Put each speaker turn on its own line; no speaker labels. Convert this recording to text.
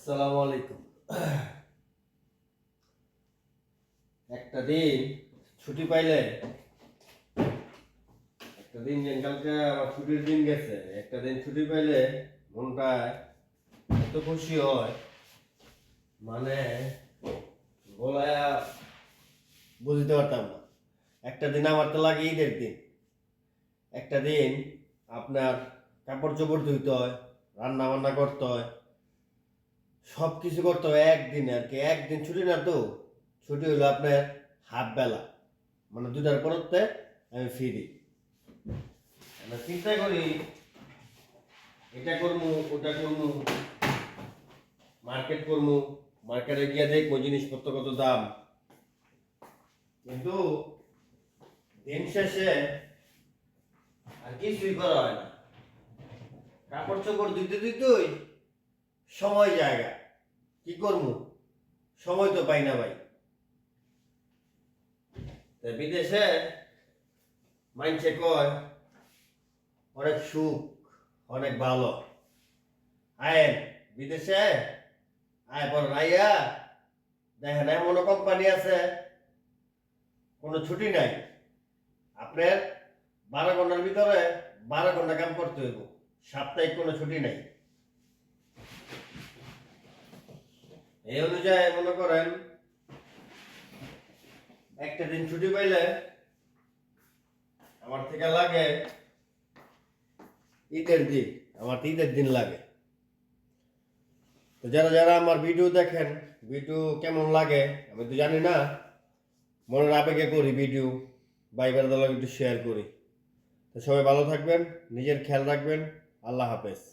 আসসালামু আলাইকুম। একটা দিন ছুটি পাইলে, একটা দিন কালকে আমার ছুটির দিন গেছে, একটা দিন ছুটি পাইলে মনটা এত খুশি হয়, মানে বলায় বুঝতে পারতাম না। একটা দিন আমার তো লাগে ঈদের দিন। একটা দিন আপনার কাপড় চোপড় ধুইতে হয়, রান্না বান্না করতে হয়, সব কিছু করতে হয় একদিনে আর কি। একদিন ছুটি না তো, ছুটি হলো আপনার হাফ বেলা, মানে 2টার পরতে আমি ফিরি। আমরা চিন্তা করি এটা করবো ওটা করবো, মার্কেট করবো, মার্কেটে গিয়ে দেখবো জিনিসপত্র কত দাম, কিন্তু দিন শেষে আর কিছুই করা হয় না। কাপড় চোপড় ধুইতে ধুইতেই সময় জায়গা, কি করবো, সময় তো পাই না ভাই। বিদেশে মাইনছে কয় অনেক সুখ, অনেক ভালো, আয়েন বিদেশে আয় পর রাইয়া দেখেন এমন কোম্পানি আছে কোনো ছুটি নাই, আপনার 12 ঘন্টার ভিতরে 12 ঘন্টা কাম করতে হইব, সাপ্তাহিক কোনো ছুটি নাই। এই অনুযায়ী মনে করেন একটা দিন ছুটি পাইলে আমার থেকে লাগে ঈদের দিন, আমার তো ঈদের দিন লাগে। তো যারা যারা আমার ভিডিও দেখেন, ভিডিও কেমন লাগে আমি তো জানি না, মনের আবেগে করি ভিডিও, ভাই বেড়াদার একটু শেয়ার করি। তো সবাই ভালো থাকবেন, নিজের খেয়াল রাখবেন। আল্লাহ হাফেজ।